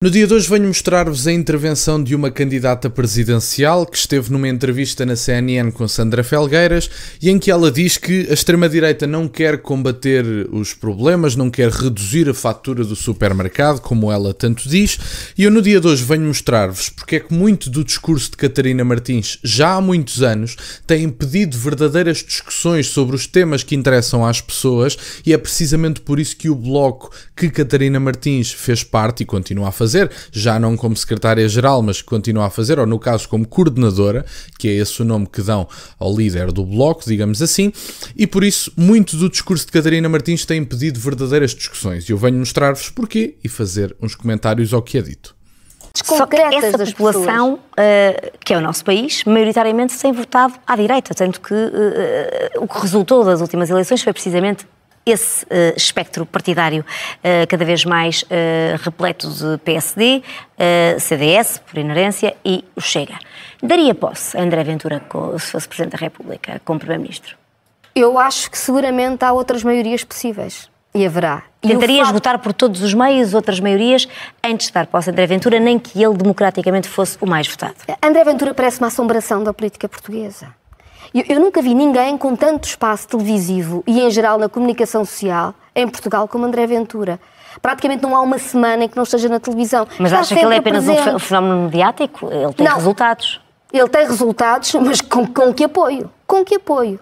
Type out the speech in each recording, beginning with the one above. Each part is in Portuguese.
No dia de hoje venho mostrar-vos a intervenção de uma candidata presidencial que esteve numa entrevista na CNN com Sandra Felgueiras e em que ela diz que a extrema-direita não quer combater os problemas, não quer reduzir a fatura do supermercado, como ela tanto diz, e eu no dia de hoje venho mostrar-vos porque é que muito do discurso de Catarina Martins, já há muitos anos, tem impedido verdadeiras discussões sobre os temas que interessam às pessoas e é precisamente por isso que o bloco que Catarina Martins fez parte e continua a fazer, já não como secretária-geral, mas que continua a fazer, ou no caso como coordenadora, que é esse o nome que dão ao líder do bloco, digamos assim, e por isso muito do discurso de Catarina Martins tem impedido verdadeiras discussões. E eu venho mostrar-vos porquê e fazer uns comentários ao que é dito. Só que essa população, que é o nosso país, maioritariamente tem votado à direita, tanto que o que resultou das últimas eleições foi precisamente esse espectro partidário cada vez mais repleto de PSD, CDS, por inerência, e o Chega. Daria posse a André Ventura se fosse Presidente da República, como Primeiro-Ministro? Eu acho que seguramente há outras maiorias possíveis. E haverá. Tentarias votar por todos os meios, outras maiorias, antes de dar posse a André Ventura, nem que ele democraticamente fosse o mais votado? André Ventura parece uma assombração da política portuguesa. Eu nunca vi ninguém com tanto espaço televisivo e, em geral, na comunicação social em Portugal como André Ventura. Praticamente não há uma semana em que não esteja na televisão. Mas acha que ele é apenas um fenómeno mediático? Ele tem resultados. Ele tem resultados, mas com que apoio? Com que apoio?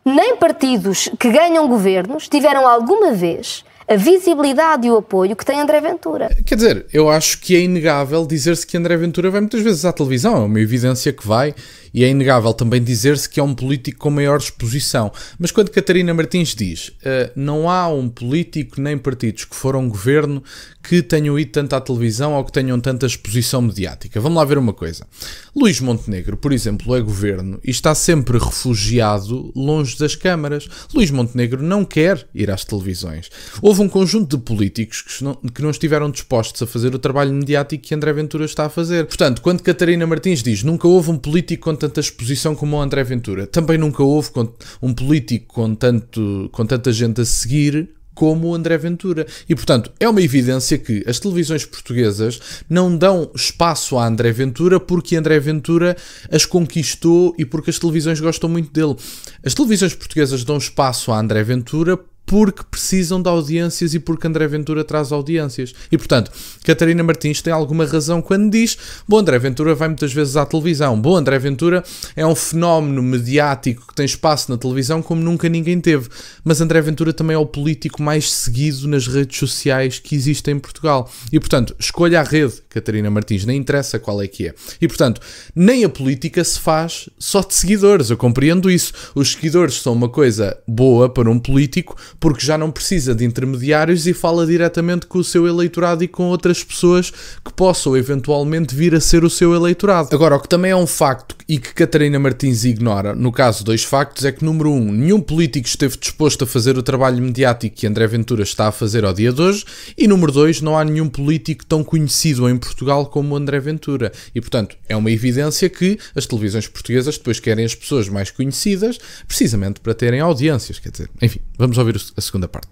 Nem partidos que ganham governos tiveram alguma vez a visibilidade e o apoio que tem André Ventura. Quer dizer, eu acho que é inegável dizer-se que André Ventura vai muitas vezes à televisão, é uma evidência que vai, e é inegável também dizer-se que é um político com maior exposição. Mas quando Catarina Martins diz não há um político nem partidos que foram governo que tenham ido tanto à televisão ou que tenham tanta exposição mediática. Vamos lá ver uma coisa. Luís Montenegro, por exemplo, é governo e está sempre refugiado longe das câmaras. Luís Montenegro não quer ir às televisões. Houve um conjunto de políticos que não estiveram dispostos a fazer o trabalho mediático que André Ventura está a fazer. Portanto, quando Catarina Martins diz nunca houve um político com tanta exposição como o André Ventura, também nunca houve um político com tanta gente a seguir como o André Ventura. E, portanto, é uma evidência que as televisões portuguesas não dão espaço a André Ventura porque André Ventura as conquistou e porque as televisões gostam muito dele. As televisões portuguesas dão espaço a André Ventura porque precisam de audiências e porque André Ventura traz audiências. E, portanto, Catarina Martins tem alguma razão quando diz bom, André Ventura vai muitas vezes à televisão. Bom, André Ventura é um fenómeno mediático que tem espaço na televisão como nunca ninguém teve. Mas André Ventura também é o político mais seguido nas redes sociais que existe em Portugal. E, portanto, escolha a rede, Catarina Martins, nem interessa qual é que é. E, portanto, nem a política se faz só de seguidores. Eu compreendo isso. Os seguidores são uma coisa boa para um político porque já não precisa de intermediários e fala diretamente com o seu eleitorado e com outras pessoas que possam eventualmente vir a ser o seu eleitorado. Agora, o que também é um facto e que Catarina Martins ignora, no caso dois factos, é que número um, nenhum político esteve disposto a fazer o trabalho mediático que André Ventura está a fazer ao dia de hoje e número dois, não há nenhum político tão conhecido em Portugal como o André Ventura. E, portanto, é uma evidência que as televisões portuguesas depois querem as pessoas mais conhecidas precisamente para terem audiências, quer dizer, enfim, vamos ouvir a segunda parte.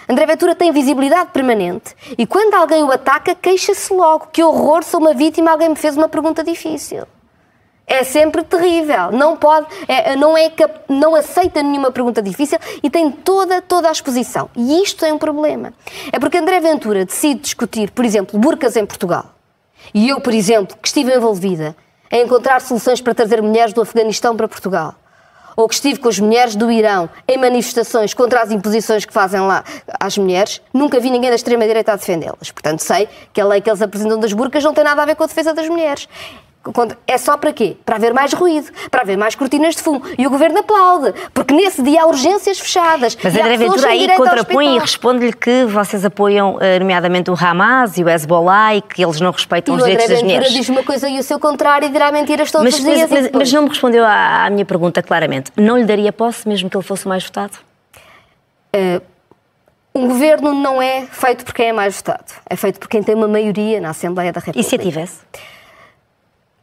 André Ventura tem visibilidade permanente e quando alguém o ataca, queixa-se logo. Que horror, sou uma vítima, alguém me fez uma pergunta difícil. É sempre terrível. Não aceita nenhuma pergunta difícil e tem toda a exposição. E isto é um problema. É porque André Ventura decide discutir, por exemplo, burcas em Portugal. E eu, por exemplo, que estive envolvida em encontrar soluções para trazer mulheres do Afeganistão para Portugal, ou que estive com as mulheres do Irão em manifestações contra as imposições que fazem lá às mulheres, nunca vi ninguém da extrema-direita a defendê-las. Portanto, sei que a lei que eles apresentam das burcas não tem nada a ver com a defesa das mulheres. É só para quê? Para haver mais ruído, para haver mais cortinas de fumo. E o Governo aplaude, porque nesse dia há urgências fechadas. Mas André Ventura aí contrapõe e responde-lhe que vocês apoiam, nomeadamente, o Hamas e o Hezbollah e que eles não respeitam os direitos das mulheres. O André Ventura diz uma coisa e o seu contrário e dirá mentiras todos os dias. Mas não me respondeu à minha pergunta claramente. Não lhe daria posse mesmo que ele fosse mais votado? Um governo não é feito por quem é mais votado. É feito por quem tem uma maioria na Assembleia da República. E se a tivesse?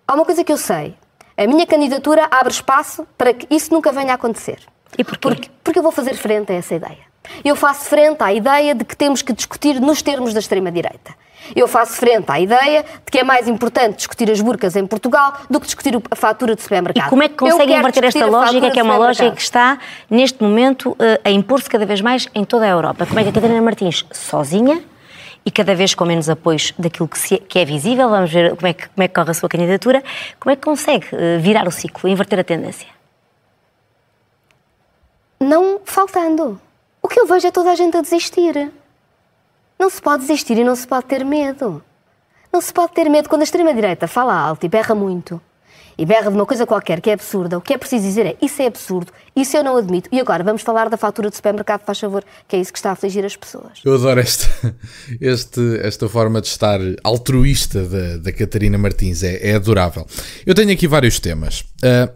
Há uma coisa que eu sei. A minha candidatura abre espaço para que isso nunca venha a acontecer. E porquê? Porque eu vou fazer frente a essa ideia. Eu faço frente à ideia de que temos que discutir nos termos da extrema-direita. Eu faço frente à ideia de que é mais importante discutir as burcas em Portugal do que discutir a fatura de supermercado. E como é que consegue inverter esta lógica, que é uma lógica que está, neste momento, a impor-se cada vez mais em toda a Europa? Como é que a Catarina Martins, sozinha, e cada vez com menos apoios daquilo que é visível, vamos ver como é que corre a sua candidatura, como é que consegue virar o ciclo, inverter a tendência? Não faltando. O que eu vejo é toda a gente a desistir. Não se pode desistir e não se pode ter medo. Não se pode ter medo. Quando a extrema-direita fala alto e berra muito, e berra de uma coisa qualquer que é absurda, o que é preciso dizer é: isso é absurdo, isso eu não admito. E agora vamos falar da fatura de supermercado, faz favor, que é isso que está a afligir as pessoas. Eu adoro esta forma de estar altruísta da Catarina Martins, é adorável. Eu tenho aqui vários temas.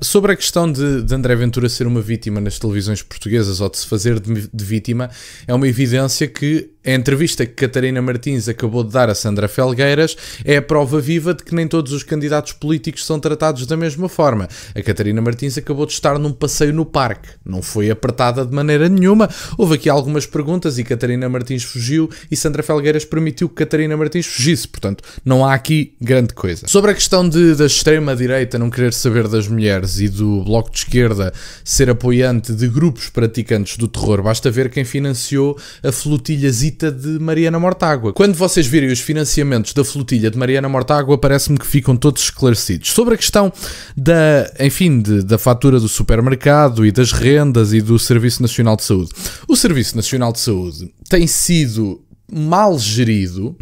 Sobre a questão de André Ventura ser uma vítima nas televisões portuguesas, ou de se fazer de vítima, é uma evidência que a entrevista que Catarina Martins acabou de dar a Sandra Felgueiras é a prova viva de que nem todos os candidatos políticos são tratados da mesma forma. A Catarina Martins acabou de estar num passeio no parque, não foi apertada de maneira nenhuma. Houve aqui algumas perguntas e Catarina Martins fugiu, e Sandra Felgueiras permitiu que Catarina Martins fugisse, portanto não há aqui grande coisa. Sobre a questão da extrema-direita não querer saber das mulheres e do Bloco de Esquerda ser apoiante de grupos praticantes do terror, basta ver quem financiou a flotilhazita de Mariana Mortágua. Quando vocês virem os financiamentos da flotilha de Mariana Mortágua, parece-me que ficam todos esclarecidos. Sobre a questão da fatura do supermercado e das rendas e do Serviço Nacional de Saúde. O Serviço Nacional de Saúde tem sido mal gerido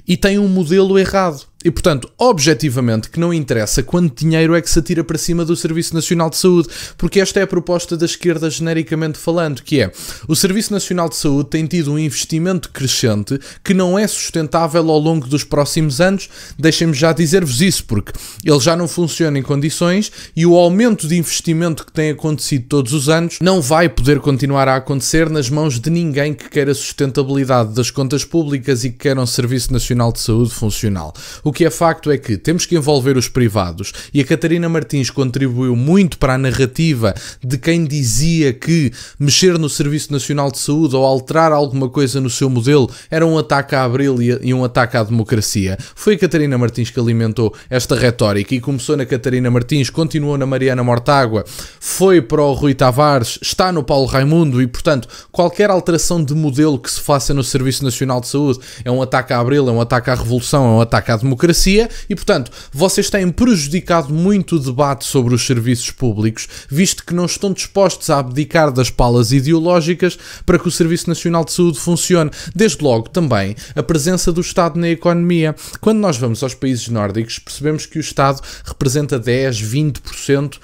e tem um modelo errado. E, portanto, objetivamente, que não interessa quanto dinheiro é que se atira para cima do Serviço Nacional de Saúde, porque esta é a proposta da esquerda genericamente falando, que é: o Serviço Nacional de Saúde tem tido um investimento crescente que não é sustentável ao longo dos próximos anos. Deixem-me já dizer-vos isso, porque ele já não funciona em condições e o aumento de investimento que tem acontecido todos os anos não vai poder continuar a acontecer nas mãos de ninguém que queira sustentabilidade das contas públicas e que queira um Serviço Nacional de Saúde funcional. O que é facto é que temos que envolver os privados, e a Catarina Martins contribuiu muito para a narrativa de quem dizia que mexer no Serviço Nacional de Saúde ou alterar alguma coisa no seu modelo era um ataque à Abril e um ataque à democracia. Foi a Catarina Martins que alimentou esta retórica e começou na Catarina Martins, continuou na Mariana Mortágua, foi para o Rui Tavares, está no Paulo Raimundo, e portanto qualquer alteração de modelo que se faça no Serviço Nacional de Saúde é um ataque à Abril, é um ataque à Revolução, é um ataque à democracia. E, portanto, vocês têm prejudicado muito o debate sobre os serviços públicos, visto que não estão dispostos a abdicar das palas ideológicas para que o Serviço Nacional de Saúde funcione. Desde logo, também, a presença do Estado na economia. Quando nós vamos aos países nórdicos, percebemos que o Estado representa 10, 20%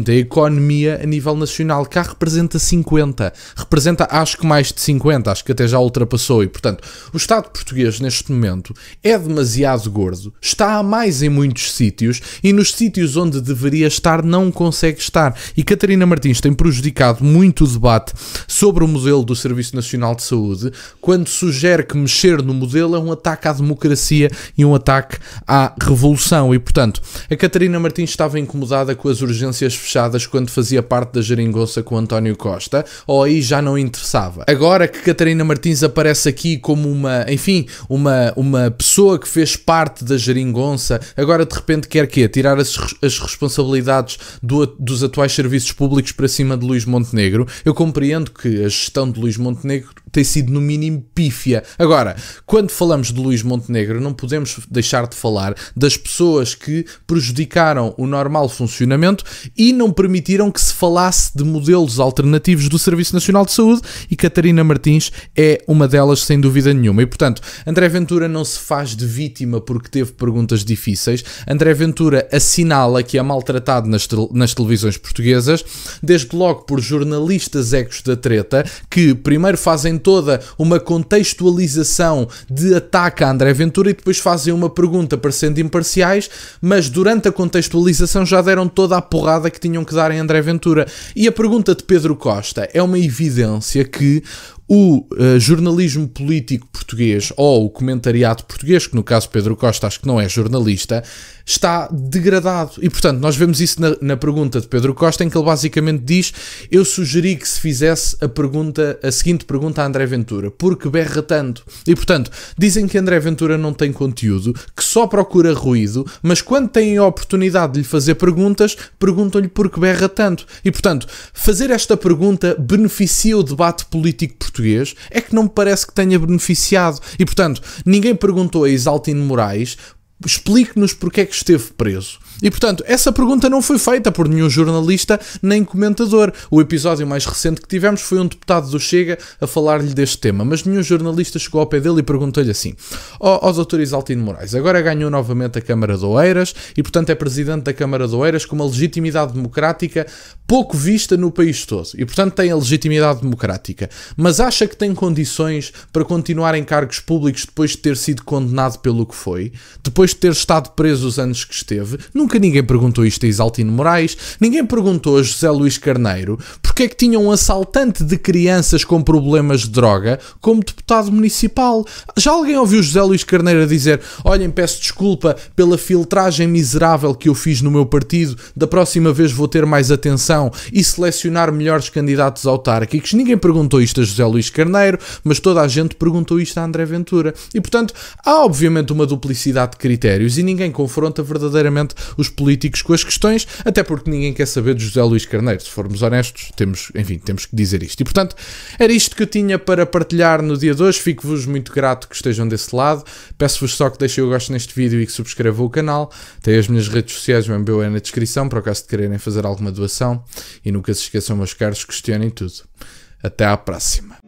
da economia a nível nacional. Cá representa 50%. Representa, acho que mais de 50%, acho que até já ultrapassou. E, portanto, o Estado português, neste momento, é demasiado gordo, está a mais em muitos sítios, e nos sítios onde deveria estar não consegue estar. E Catarina Martins tem prejudicado muito o debate sobre o modelo do Serviço Nacional de Saúde, quando sugere que mexer no modelo é um ataque à democracia e um ataque à revolução. E, portanto, a Catarina Martins estava incomodada com as urgências fechadas quando fazia parte da geringonça com António Costa, ou aí já não interessava. Agora que Catarina Martins aparece aqui como uma pessoa que fez parte da geringonça, agora de repente quer quê? Tirar as responsabilidades dos atuais serviços públicos para cima de Luís Montenegro. Eu compreendo que a gestão de Luís Montenegro tem sido no mínimo pífia. Agora, quando falamos de Luís Montenegro, não podemos deixar de falar das pessoas que prejudicaram o normal funcionamento e não permitiram que se falasse de modelos alternativos do Serviço Nacional de Saúde, e Catarina Martins é uma delas, sem dúvida nenhuma. E, portanto, André Ventura não se faz de vítima porque teve perguntas difíceis. André Ventura assinala que é maltratado nas televisões portuguesas, desde logo por jornalistas ecos da treta, que primeiro fazem toda uma contextualização de ataque a André Ventura e depois fazem uma pergunta parecendo imparciais, mas durante a contextualização já deram toda a porrada que tinham que dar em André Ventura. E a pergunta de Pedro Costa é uma evidência que o jornalismo político português, ou o comentariado português, que no caso Pedro Costa acho que não é jornalista, está degradado. E, portanto, nós vemos isso na pergunta de Pedro Costa, em que ele basicamente diz: eu sugeri que se fizesse a seguinte pergunta a André Ventura, porque berra tanto. E, portanto, dizem que André Ventura não tem conteúdo, que só procura ruído, mas quando têm a oportunidade de lhe fazer perguntas, perguntam-lhe porque berra tanto. E, portanto, fazer esta pergunta beneficia o debate político português? É que não me parece que tenha beneficiado. E, portanto, ninguém perguntou a Isaltino Moraes: explique-nos porque é que esteve preso. E, portanto, essa pergunta não foi feita por nenhum jornalista nem comentador. O episódio mais recente que tivemos foi um deputado do Chega a falar-lhe deste tema, mas nenhum jornalista chegou ao pé dele e perguntou-lhe assim: ó Dr. Isaltino Moraes, agora ganhou novamente a Câmara de Oeiras e, portanto, é presidente da Câmara de Oeiras com uma legitimidade democrática pouco vista no país todo. E, portanto, tem a legitimidade democrática. Mas acha que tem condições para continuar em cargos públicos depois de ter sido condenado pelo que foi? Depois de ter estado preso os anos que esteve? Nunca ninguém perguntou isto a Isaltino Moraes, ninguém perguntou a José Luís Carneiro porque é que tinha um assaltante de crianças com problemas de droga como deputado municipal. Já alguém ouviu José Luís Carneiro a dizer: olhem, peço desculpa pela filtragem miserável que eu fiz no meu partido, da próxima vez vou ter mais atenção e selecionar melhores candidatos autárquicos? Ninguém perguntou isto a José Luís Carneiro, mas toda a gente perguntou isto a André Ventura. E, portanto, há obviamente uma duplicidade de critérios e ninguém confronta verdadeiramente os políticos com as questões, até porque ninguém quer saber de José Luís Carneiro. Se formos honestos, temos que dizer isto. E, portanto, era isto que eu tinha para partilhar no dia de hoje. Fico-vos muito grato que estejam desse lado. Peço-vos só que deixem o gosto neste vídeo e que subscrevam o canal. Tem as minhas redes sociais, o MBO é na descrição, por acaso de quererem fazer alguma doação. E nunca se esqueçam, meus caros, questionem tudo. Até à próxima.